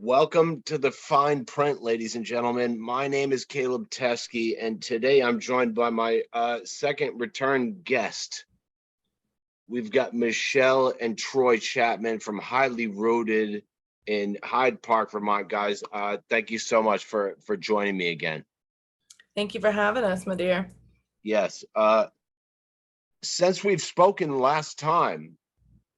Welcome to the fine print, ladies and gentlemen. My name is Caleb Teskey, and today I'm joined by my second return guest. We've got Michelle and Troy Chapman from Highly Roaded in Hyde Park, Vermont. Guys, thank you so much for joining me again. Thank you for having us, my dear. Yes. Since we've spoken last time,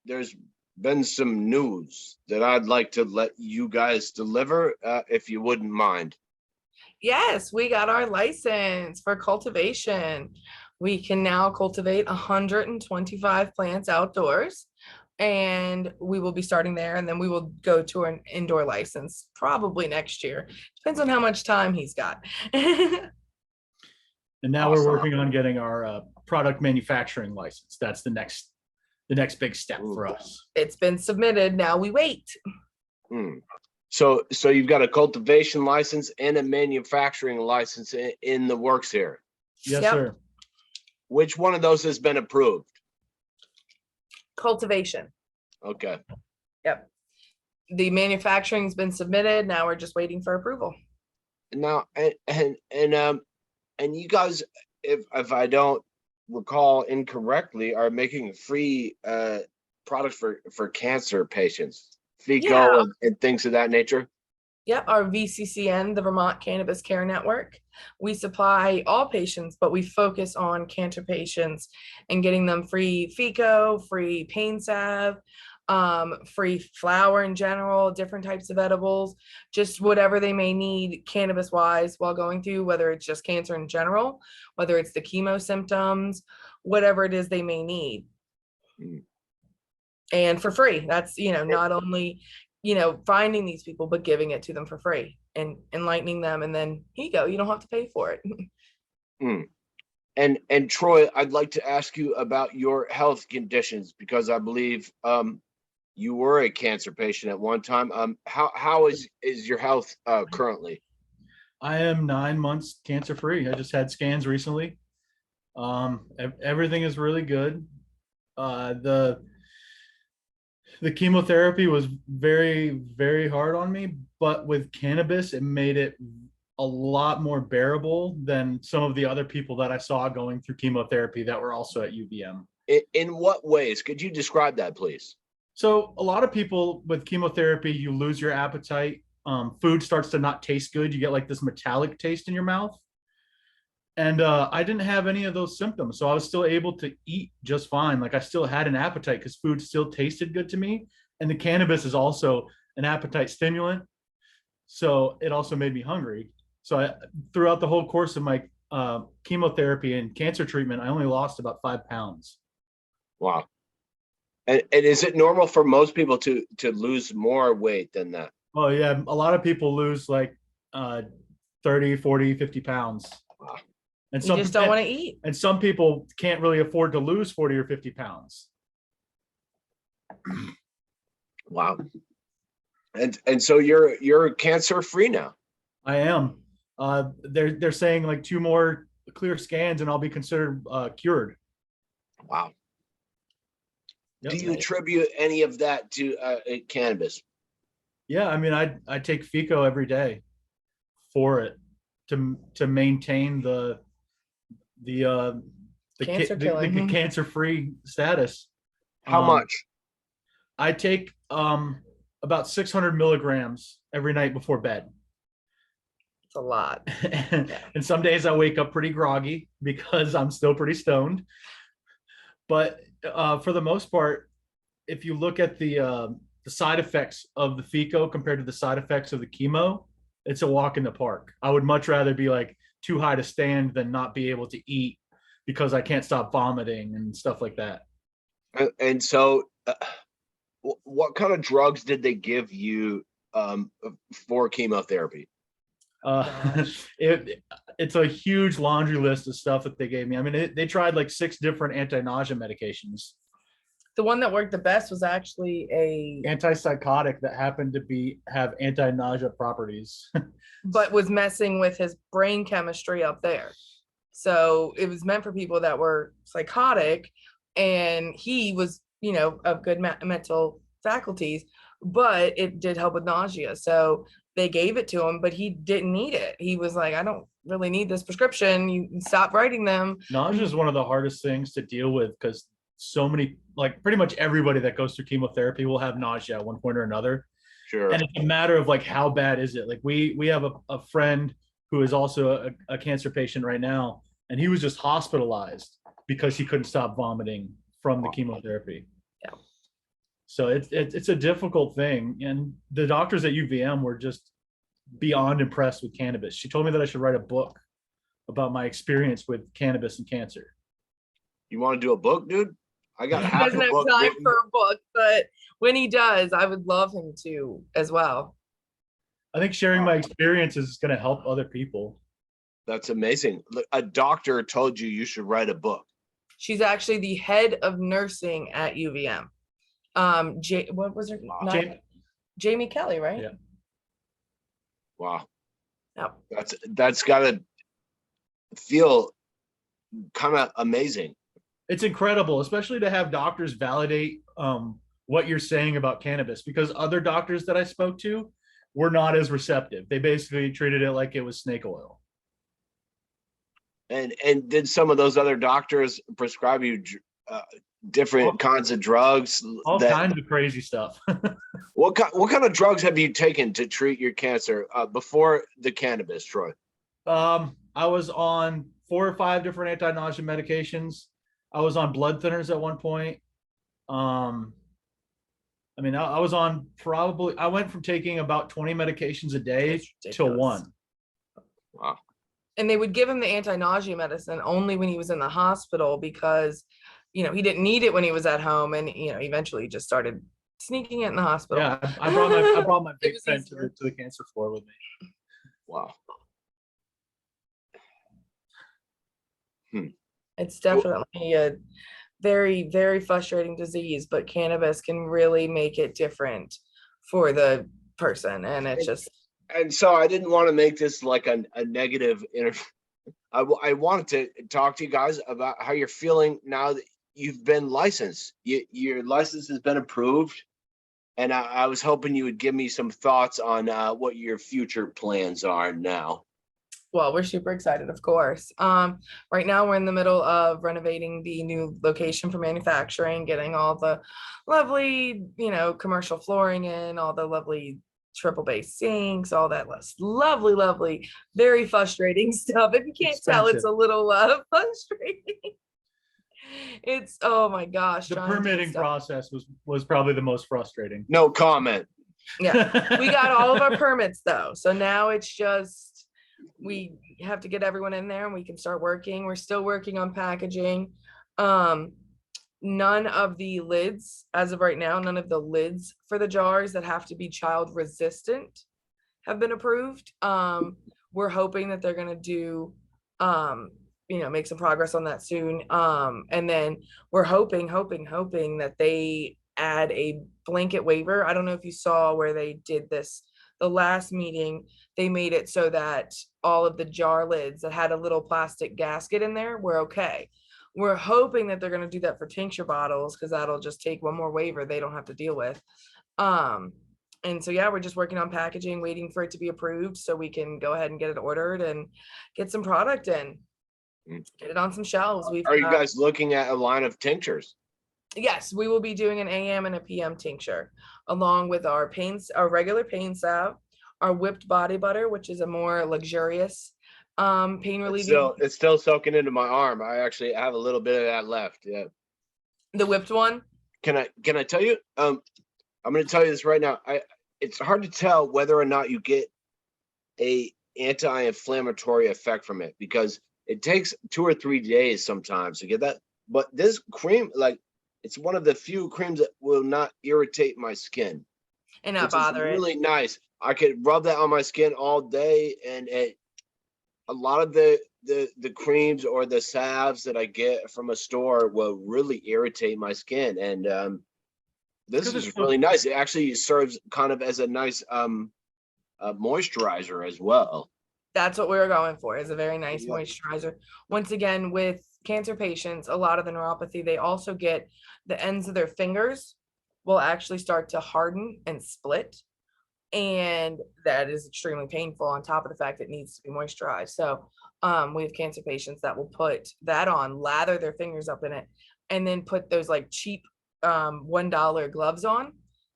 there's been some news that I'd like to let you guys deliver, if you wouldn't mind. Yes, we got our license for cultivation. We can now cultivate 125 plants outdoors, and we will be starting there, and then we will go to an indoor license probably next year. Depends on how much time he's got. And now Awesome. we're working on getting our product manufacturing license. That's the next big step for us. It's been submitted. Now we wait. So you've got a cultivation license and a manufacturing license in the works here. Yes, Yep. sir. Which one of those has been approved? Cultivation. Okay. Yep. The manufacturing's been submitted. Now we're just waiting for approval. Now, and you guys, if I don't recall incorrectly, are making free products for cancer patients, FECO and things of that nature. Yep, our VCCN, the Vermont Cannabis Care Network. We supply all patients, but we focus on cancer patients and getting them free FECO, free pain salve, free flour in general, different types of edibles, just whatever they may need cannabis wise while going through, whether it's just cancer in general, whether it's the chemo symptoms, whatever it is they may need. And for free. That's, not only, finding these people, but giving it to them for free and enlightening them. And then here you go, you don't have to pay for it. And Troy, I'd like to ask you about your health conditions, because I believe you were a cancer patient at one time. How is your health currently? I am 9 months cancer free. I just had scans recently. Everything is really good. The chemotherapy was very, very hard on me, but with cannabis, it made it a lot more bearable than some of the other people that I saw going through chemotherapy that were also at UVM. In what ways? Could you describe that, please? So a lot of people with chemotherapy, you lose your appetite. Food starts to not taste good. You get like this metallic taste in your mouth. And I didn't have any of those symptoms. So I was still able to eat just fine. Like I still had an appetite because food still tasted good to me. And the cannabis is also an appetite stimulant. So it also made me hungry. So throughout the whole course of my chemotherapy and cancer treatment, I only lost about 5 pounds. Wow. And is it normal for most people to lose more weight than that? Oh yeah. A lot of people lose like 30, 40, 50 pounds. Wow. And You just don't want to eat. And some people can't really afford to lose 40 or 50 pounds. Wow. And so you're cancer free now. I am. They're saying like 2 more clear scans and I'll be considered cured. Wow. Yep. Do you attribute any of that to cannabis? Yeah, I mean, I take FECO every day for it to maintain the cancer-free status. How much? I take about 600 milligrams every night before bed. It's a lot. And some days I wake up pretty groggy because I'm still pretty stoned. But for the most part, if you look at the side effects of the FECO compared to the side effects of the chemo, it's a walk in the park. I would much rather be like too high to stand than not be able to eat because I can't stop vomiting and stuff like that. And so what kind of drugs did they give you for chemotherapy? It's a huge laundry list of stuff that they gave me. I mean, they tried like 6 different anti-nausea medications. The one that worked the best was actually a antipsychotic that happened to have anti-nausea properties. but was messing with his brain chemistry up there. So it was meant for people that were psychotic, and he was, of good mental faculties, but it did help with nausea. So they gave it to him, but he didn't need it. He was like, I don't really need this prescription. You can stop writing them. Nausea is one of the hardest things to deal with because so many, like pretty much everybody that goes through chemotherapy will have nausea at one point or another. Sure. And it's a matter of like, how bad is it? Like we have a friend who is also a cancer patient right now, and he was just hospitalized because he couldn't stop vomiting from the chemotherapy. Yeah. So it's a difficult thing. And the doctors at UVM were just beyond impressed with cannabis. She told me that I should write a book about my experience with cannabis and cancer. You want to do a book, dude? I got He half doesn't a have book time written. for a book, but when he does, I would love him to as well. I think sharing my experience is going to help other people. That's amazing. Look, a doctor told you should write a book. She's actually the head of nursing at UVM. What was her? Jamie Kelly, right? Yeah. Wow. Yep. That's gotta feel kind of amazing. It's incredible, especially to have doctors validate what you're saying about cannabis, because other doctors that I spoke to were not as receptive. They basically treated it like it was snake oil. And did some of those other doctors prescribe you different kinds of drugs? All kinds of crazy stuff. What kind of drugs have you taken to treat your cancer before the cannabis, Troy? I was on 4 or 5 different anti-nausea medications. I was on blood thinners at one point. I mean, I was on I went from taking about 20 medications a day to 1. Wow. And they would give him the anti-nausea medicine only when he was in the hospital because, he didn't need it when he was at home. And, eventually he just started sneaking it in the hospital. Yeah, I brought my big friend to the cancer floor with me. Wow. It's definitely a very, very frustrating disease, but cannabis can really make it different for the person. And it's just. And so I didn't want to make this like a negative interview. I wanted to talk to you guys about how you're feeling now that you've been licensed. Your license has been approved. And I was hoping you would give me some thoughts on what your future plans are now. Well, we're super excited, of course. Right now we're in the middle of renovating the new location for manufacturing, getting all the lovely, commercial flooring in, all the lovely triple base sinks, all that lovely, very frustrating stuff. If you can't tell, it's a little frustrating. It's, oh my gosh. The permitting process was probably the most frustrating. No comment. Yeah, we got all of our permits though. So now it's just, we have to get everyone in there and we can start working. We're still working on packaging. None of the lids, as of right now, none of the lids for the jars that have to be child resistant have been approved. We're hoping that they're going to do, make some progress on that soon. And then we're hoping that they add a blanket waiver. I don't know if you saw where they did this. The last meeting, they made it so that all of the jar lids that had a little plastic gasket in there were okay. We're hoping that they're going to do that for tincture bottles because that'll just take one more waiver they don't have to deal with. And so, yeah, we're just working on packaging, waiting for it to be approved so we can go ahead and get it ordered and get some product in, get it on some shelves. Are you guys looking at a line of tinctures? Yes, we will be doing an AM and a PM tincture along with our regular pain salve, our whipped body butter, which is a more luxurious pain relieving. It's still soaking into my arm. I actually have a little bit of that left. Yeah. The whipped one? Can I tell you? I'm going to tell you this right now. It's hard to tell whether or not you get a anti-inflammatory effect from it because it takes 2 or 3 days sometimes to get that. But this cream, it's one of the few creams that will not irritate my skin. And not bother it. Really nice. I could rub that on my skin all day, and a lot of the creams or the salves that I get from a store will really irritate my skin. And this is really nice. It actually serves kind of as a nice moisturizer as well. That's what we were going for, is a very nice moisturizer. Once again, with cancer patients, a lot of the neuropathy, they also get the ends of their fingers will actually start to harden and split. And that is extremely painful on top of the fact it needs to be moisturized. So we have cancer patients that will put that on, lather their fingers up in it, and then put those like cheap $1 gloves on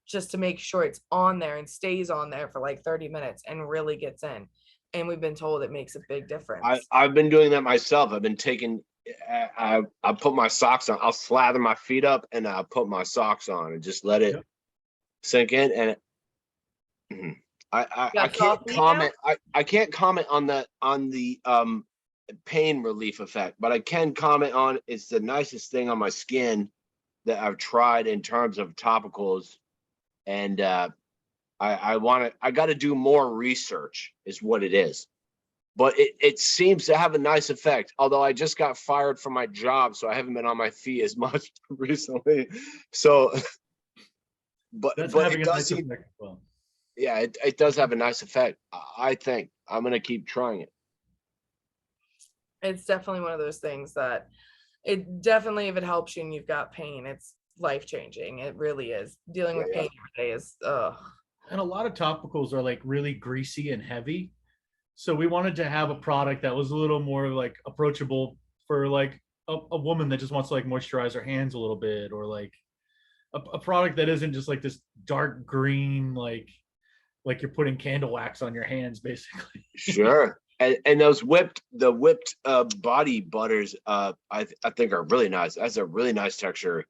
just to make sure it's on there and stays on there for like 30 minutes and really gets in. And we've been told it makes a big difference. I've been doing that myself. I've been taking, I put my socks on. I'll slather my feet up and I'll put my socks on and just let it sink in. And I can't comment. I can't comment on the pain relief effect, but I can comment on it's the nicest thing on my skin that I've tried in terms of topicals. And I got to do more research is what it is. But it seems to have a nice effect. Although I just got fired from my job, so I haven't been on my feet as much recently. So, but That's but having it a does nice seem, effect as well. yeah, it does have a nice effect. I think I'm gonna keep trying it. It's definitely one of those things that it definitely, if it helps you and you've got pain, it's life changing. It really is. Dealing with pain every day is And a lot of topicals are like really greasy and heavy. So we wanted to have a product that was a little more like approachable for like a woman that just wants to like moisturize her hands a little bit, or like a product that isn't just like this dark green, like you're putting candle wax on your hands, basically. Sure. And those whipped body butters, I think are really nice. That's a really nice texture.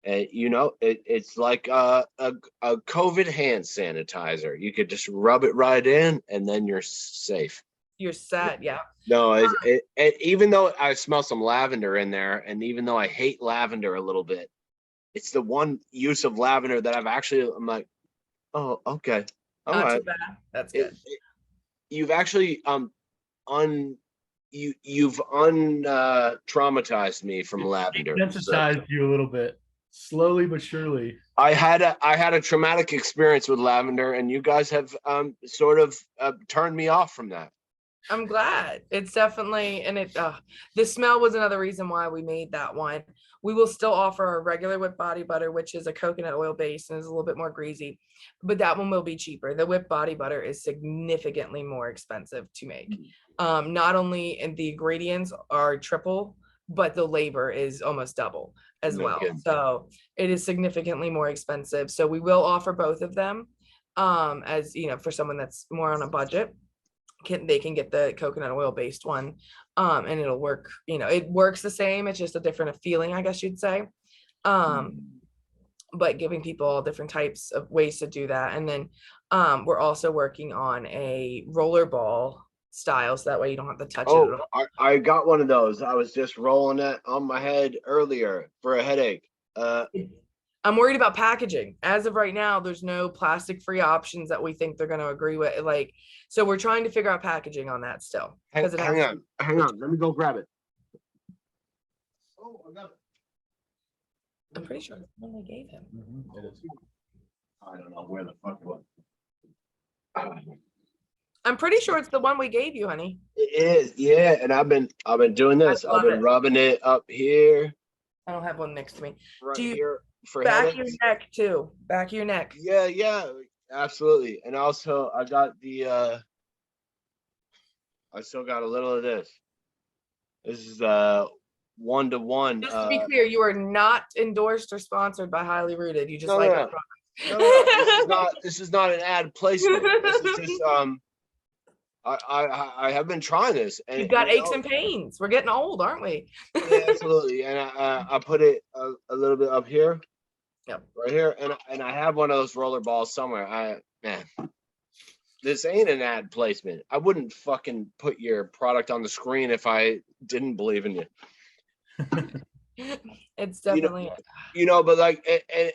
And it's like a COVID hand sanitizer. You could just rub it right in, and then you're safe. you're set. Yeah. No, even though I smell some lavender in there, and even though I hate lavender a little bit, it's the one use of lavender that I'm like, oh, okay, all Not right. too bad. That's good. You've actually you've traumatized me from lavender. Desensitized you a little bit, slowly but surely. I had a traumatic experience with lavender, and you guys have sort of turned me off from that. I'm glad. It's definitely, and the smell was another reason why we made that one. We will still offer a regular whipped body butter, which is a coconut oil base and is a little bit more greasy, but that one will be cheaper. The whipped body butter is significantly more expensive to make. Not only in the ingredients are triple, but the labor is almost double as well. kidding. So it is significantly more expensive. So we will offer both of them, as for someone that's more on a budget. They can get the coconut oil based one, and it'll work. It works the same. It's just a different feeling, I guess you'd say. But giving people all different types of ways to do that. And then we're also working on a roller ball style, so that way you don't have to touch it at all. I got one of those. I was just rolling it on my head earlier for a headache. I'm worried about packaging. As of right now, there's no plastic-free options that we think they're going to agree with. So we're trying to figure out packaging on that still. Hang on. Let me go grab it. Oh, I got it. I'm pretty sure that's the one they gave him. It is. I don't know where the fuck it was. I'm pretty sure it's the one we gave you, honey. It is, yeah. And I've been doing this. I've been rubbing it up here. I don't have one next to me. Right here for back headaches. of your neck too. Back of your neck. Yeah, absolutely. And also I got I still got a little of this. This is 1-to-1. Just to be clear, you are not endorsed or sponsored by Highly Rooted. You just No, like no. our product. This is not an ad placement. This is just I have been trying this, and You've got aches and pains. We're getting old, aren't we? yeah, absolutely. And I put it a little bit up here. Yep. Right here, and I have one of those roller balls somewhere. This ain't an ad placement. I wouldn't fucking put your product on the screen if I didn't believe in you. It's definitely but like,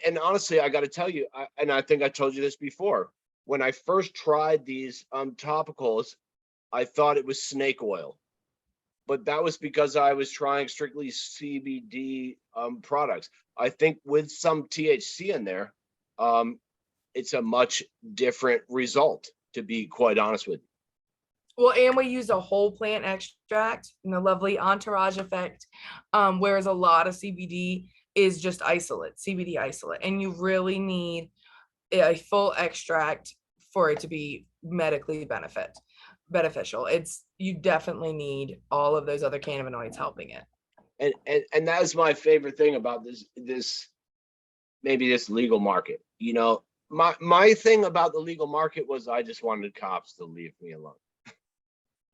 and honestly, I got to tell you, and I think I told you this before. When I first tried these topicals, I thought it was snake oil, but that was because I was trying strictly CBD products. I think with some THC in there, it's a much different result, to be quite honest with you. well, and we use a whole plant extract and the lovely entourage effect, whereas a lot of CBD is just isolate, CBD isolate, and you really need a full extract for it to be medically beneficial. You definitely need all of those other cannabinoids helping it. And that's my favorite thing about this maybe this legal market. You know, my thing about the legal market was I just wanted cops to leave me alone.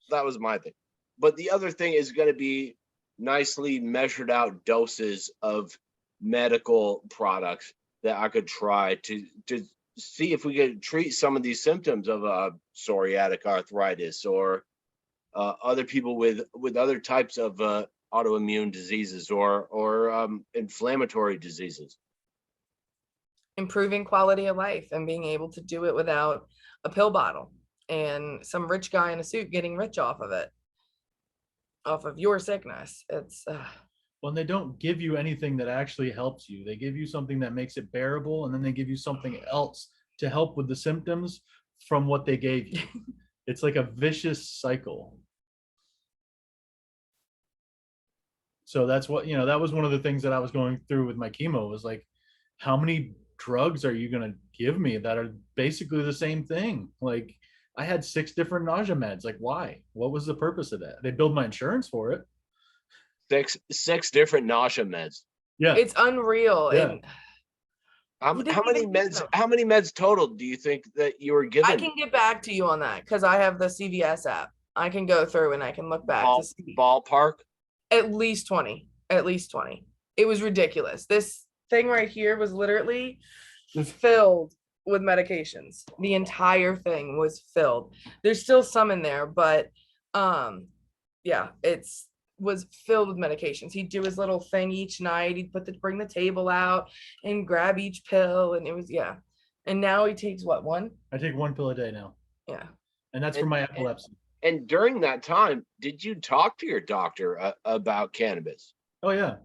That was my thing. But the other thing is going to be nicely measured out doses of medical products that I could try to see if we could treat some of these symptoms of psoriatic arthritis or other people with other types of autoimmune diseases or inflammatory diseases. Improving quality of life and being able to do it without a pill bottle and some rich guy in a suit getting rich off of it, off of your sickness. It's When they don't give you anything that actually helps you, they give you something that makes it bearable, and then they give you something else to help with the symptoms from what they gave you. It's like a vicious cycle. So that's what, that was one of the things that I was going through with my chemo, was like, how many drugs are you going to give me that are basically the same thing? Like, I had 6 different nausea meds. Like, why? What was the purpose of that? They billed my insurance for it. Six different nausea meds. Yeah. it's unreal. Yeah. And How many meds total do you think that you were given? I can get back to you on that because I have the CVS app. I can go through and I can look back to see. Ballpark? At least 20. At least 20. It was ridiculous. This thing right here was literally filled with medications. The entire thing was filled. There's still some in there, but yeah, was filled with medications. He'd do his little thing each night. He'd bring the table out and grab each pill, and it was And now he takes what, one? I take 1 pill a day now. Yeah. And that's for my epilepsy. And during that time, did you talk to your doctor about cannabis? Oh yeah.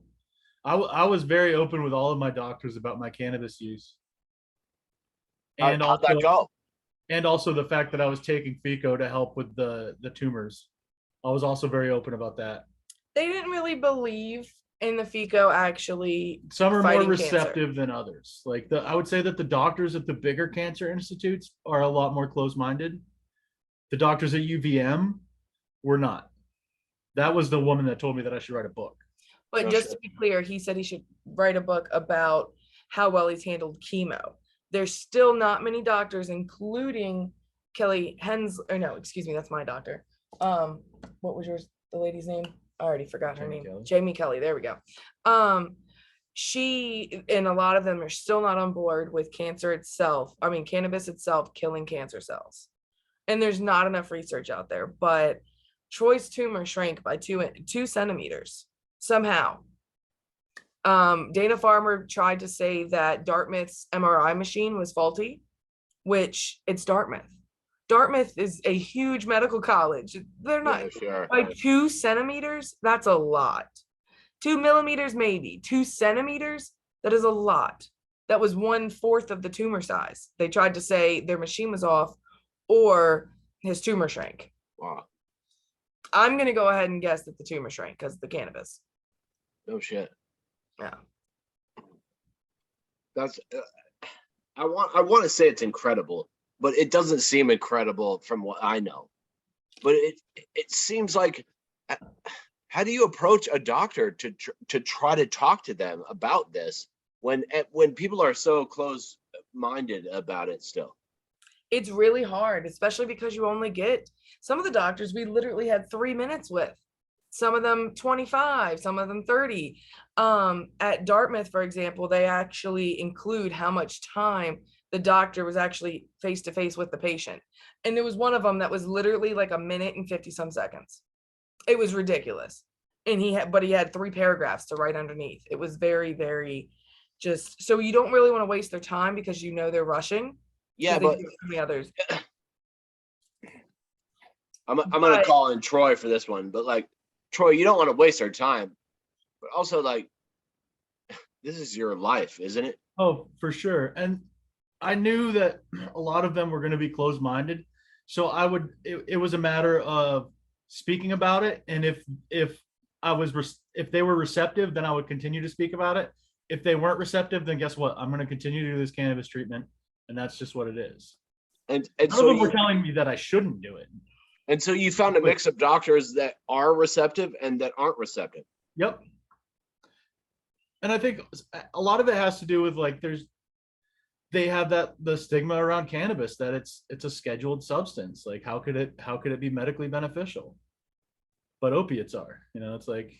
I was very open with all of my doctors about my cannabis use. And how'd that go? And also the fact that I was taking FICO to help with the tumors. I was also very open about that. They didn't really believe in the FICO actually. Some are more fighting receptive cancer. than others. Like I would say that the doctors at the bigger cancer institutes are a lot more closed-minded. The doctors at UVM were not. That was the woman that told me that I should write a book. But just to be clear, he said he should write a book about how well he's handled chemo. There's still not many doctors, including Kelly excuse me, that's my doctor. What was the lady's name? I already forgot her name. Jamie Kelly. There we go. She and a lot of them are still not on board with cannabis itself killing cancer cells. And there's not enough research out there, but Troy's tumor shrank by 2 centimeters somehow. Dana Farmer tried to say that Dartmouth's MRI machine was faulty, which it's Dartmouth. Dartmouth is a huge medical college. They're not by 2 centimeters. That's a lot. 2 millimeters, maybe 2 centimeters. That is a lot. That was 1/4 of the tumor size. They tried to say their machine was off or his tumor shrank. Wow. I'm going to go ahead and guess that the tumor shrank because of the cannabis. No shit. Yeah. That's I want to say it's incredible, but it doesn't seem incredible from what I know. But it seems like, how do you approach a doctor to try to talk to them about this when people are so close-minded about it still? It's really hard, especially because you only get some of the doctors we literally had 3 minutes with. Some of them 25, some of them 30. At Dartmouth, for example, they actually include how much time the doctor was actually face-to-face with the patient. And there was one of them that was literally like 1 minute and 50 some seconds. It was ridiculous. And he had 3 paragraphs to write underneath. It was very, very so you don't really want to waste their time because they're rushing. Yeah, but the others. I'm gonna call in Troy for this one, but like, Troy, you don't want to waste our time, but also like, this is your life, isn't it? Oh, for sure. And I knew that a lot of them were going to be closed-minded, so it was a matter of speaking about it, and if they were receptive, then I would continue to speak about it. if they weren't receptive, then guess what? I'm going to continue to do this cannabis treatment, and that's just what it is. And None so of them were you, telling me that I shouldn't do it. and so you found a mix of doctors that are receptive and that aren't receptive. Yep. And I think a lot of it has to do with like they have the stigma around cannabis that it's a scheduled substance. Like how could it be medically beneficial? But opiates are, it's like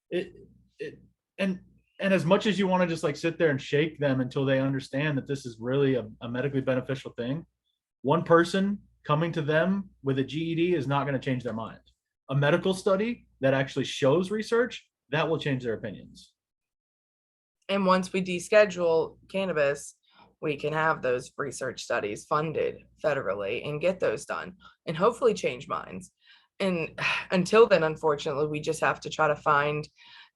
it and as much as you want to just like sit there and shake them until they understand that this is really a medically beneficial thing, one person coming to them with a GED is not going to change their mind. A medical study that actually shows research, that will change their opinions. And once we deschedule cannabis, we can have those research studies funded federally and get those done and hopefully change minds. And until then, unfortunately, we just have to try to find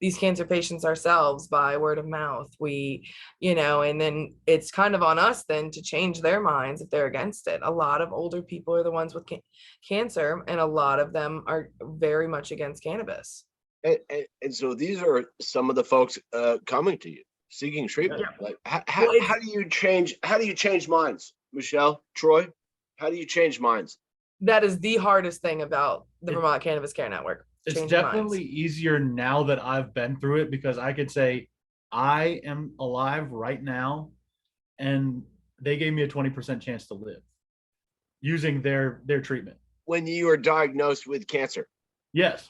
these cancer patients ourselves by word of mouth. And then it's kind of on us then to change their minds if they're against it. A lot of older people are the ones with cancer, and a lot of them are very much against cannabis. And so these are some of the folks coming to you seeking treatment. Yeah. Like how do you change minds, Michelle, Troy? How do you change minds? That is the hardest thing about the Vermont Cannabis Care Network. It's definitely easier now that I've been through it, because I could say I am alive right now and they gave me a 20% chance to live using their treatment. When you were diagnosed with cancer? Yes.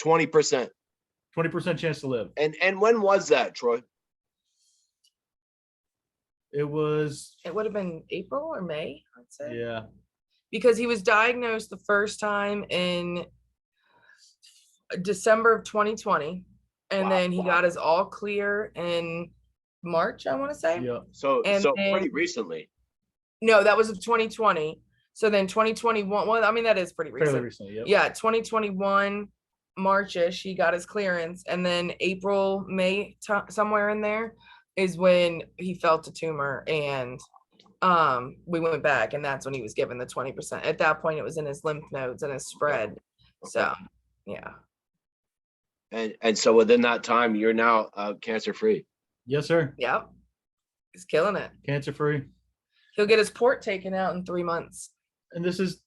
20%. 20% chance to live. And when was that, Troy? It would have been April or May, I'd say. Yeah. Because he was diagnosed the first time in December of 2020. And then he got his all clear in March, I want to say. Yeah. So then, pretty recently. No, that was of 2020. So then 2021, well, I mean, that is pretty recent. Fairly recently, yep. Yeah, 2021, March-ish, he got his clearance. And then April, May, somewhere in there is when he felt a tumor, and we went back, and that's when he was given the 20%. At that point, it was in his lymph nodes and his spread. Okay. So, yeah. And so within that time, you're now cancer-free. Yes, sir. Yep. He's killing it. Cancer-free. He'll get his port taken out in 3 months. And this is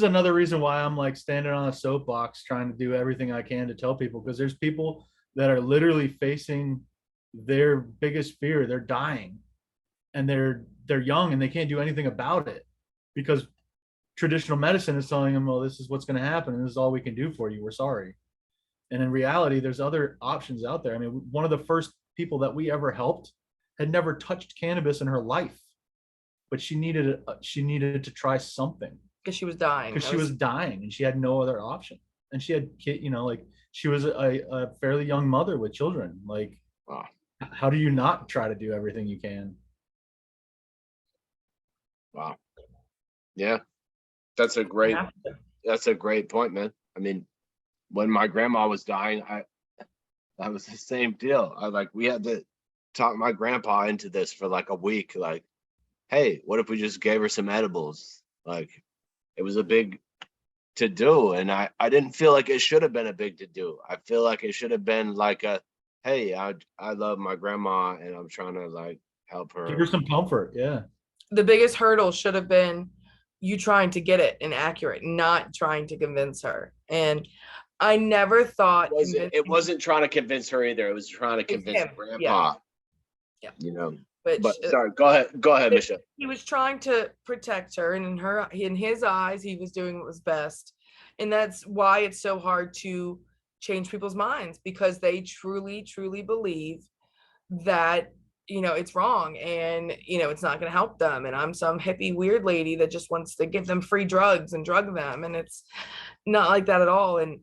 another reason why I'm like standing on a soapbox trying to do everything I can to tell people, because there's people that are literally facing their biggest fear. They're dying, and they're young, and they can't do anything about it because traditional medicine is telling them, well, this is what's going to happen, and this is all we can do for you. We're sorry. And in reality, there's other options out there. I mean, one of the first people that we ever helped had never touched cannabis in her life, but she needed to try something because she was dying. She was dying, and she had no other option. And she had she was a fairly young mother with children. Like, wow. How do you not try to do everything you can? Wow. Yeah, that's a great point, man. I mean, when my grandma was dying, that was the same deal. We had to talk my grandpa into this for like a week. Like, hey, what if we just gave her some edibles? Like, it was a big to do, and I didn't feel like it should have been a big to do. I feel like it should have been like a, hey, I love my grandma, and I'm trying to like help her. Give her some comfort. Yeah. The biggest hurdle should have been you trying to get it inaccurate, not trying to convince her. And I never thought it wasn't trying to convince her either. It was trying to convince grandpa. Yeah. But sorry, go ahead, Michelle. He was trying to protect her, and in his eyes, he was doing what was best. And that's why it's so hard to change people's minds, because they truly, truly believe that, it's wrong, and, it's not going to help them. And I'm some hippie weird lady that just wants to give them free drugs and drug them. And it's not like that at all. And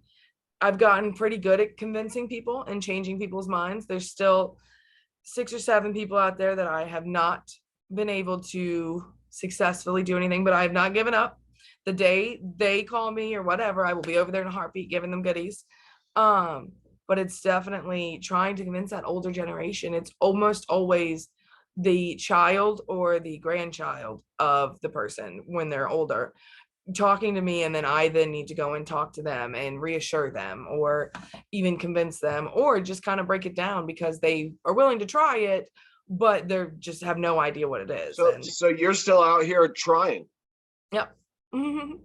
I've gotten pretty good at convincing people and changing people's minds. There's still 6 or 7 people out there that I have not been able to successfully do anything, but I have not given up. The day they call me or whatever, I will be over there in a heartbeat giving them goodies. But it's definitely trying to convince that older generation. It's almost always the child or the grandchild of the person when they're older. talking to me, and then I then need to go and talk to them and reassure them or even convince them, or just kind of break it down because they are willing to try it, but they're just have no idea what it is. So, And so you're still out here trying. yep. Mhm.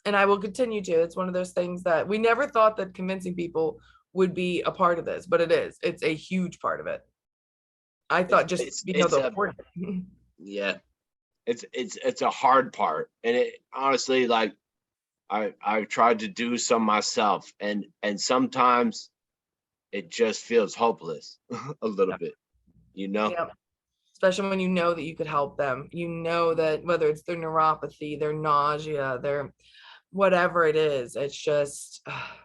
And I will continue to. It's one of those things that we never thought that convincing people would be a part of this, but it is. It's a huge part of it. I thought just being able it's to a afford it. yeah. It's a hard part, and it honestly, like, I've tried to do some myself, and sometimes it just feels hopeless a little Yep. bit, you know. Yep. Especially when you know that you could help them. You know that whether it's their neuropathy, their nausea, their whatever it is, it's just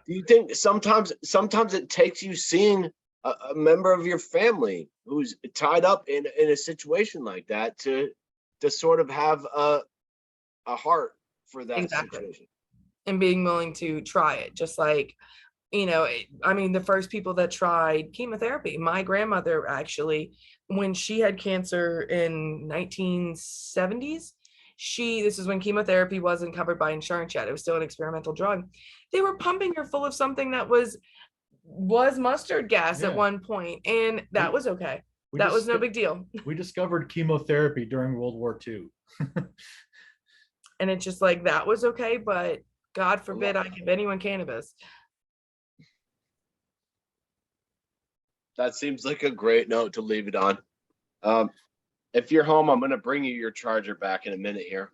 Do you think sometimes it takes you seeing a member of your family who's tied up in a situation like that to sort of have a heart for that exactly. situation? And being willing to try it, just like, I mean, the first people that tried chemotherapy, my grandmother actually, when she had cancer in 1970s, this is when chemotherapy wasn't covered by insurance yet. It was still an experimental drug. They were pumping her full of something that was mustard gas at Yeah. one point, and that was okay. That was no big deal. We discovered chemotherapy during World War II. And it's just like, that was okay, but God forbid I give anyone cannabis. That seems like a great note to leave it on. If you're home, I'm going to bring you your charger back in a minute here.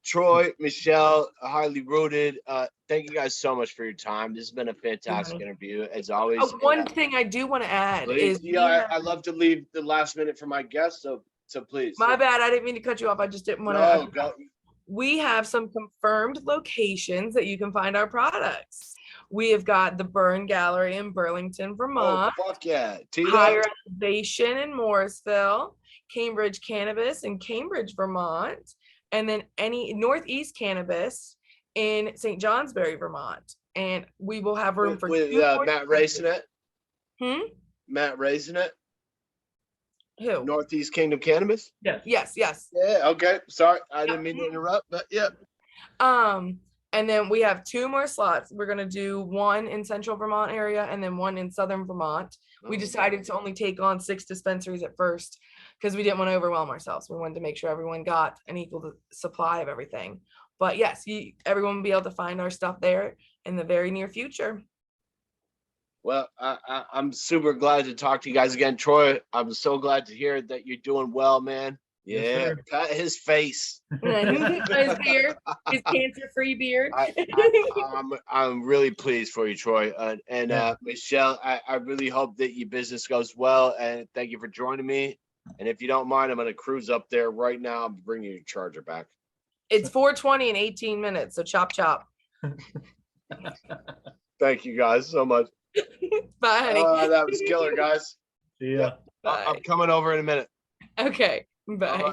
Troy, Michelle, highly rooted. Thank you guys so much for your time. This has been a fantastic interview, as always. One thing I do want to add please, is, I love to leave the last minute for my guests, so please. my bad, I didn't mean to cut you off. I just didn't want to. Go. We have some confirmed locations that you can find our products. We have got the Burn Gallery in Burlington, Vermont. Oh, fuck yeah. Tito? Higher Elevation in Morrisville, Cambridge Cannabis in Cambridge, Vermont, and then any Northeast Cannabis in St. Johnsbury, Vermont. And we will have room for with Matt racing it. Matt racing it. Who? Northeast Kingdom Cannabis. Yes. Yeah. Okay. Sorry, I didn't mean to interrupt, but yeah. And then we have 2 more slots. We're gonna do one in Central Vermont area and then one in Southern Vermont. We decided to only take on 6 dispensaries at first because we didn't want to overwhelm ourselves. We wanted to make sure everyone got an equal supply of everything. But yes, everyone will be able to find our stuff there in the very near future. Well, I'm super glad to talk to you guys again. Troy, I'm so glad to hear that you're doing well, man. Yeah, Yes, pat his face. His beard, his cancer-free beard. I'm really pleased for you, Troy. And Michelle, I really hope that your business goes well. And thank you for joining me. And if you don't mind, I'm going to cruise up there right now. I'm bringing your charger back. It's 4:20 in 18 minutes, so chop. Thank you guys so much. Bye, honey. That was killer, guys. Yeah. Bye. I'm coming over in a minute. Okay. Bye.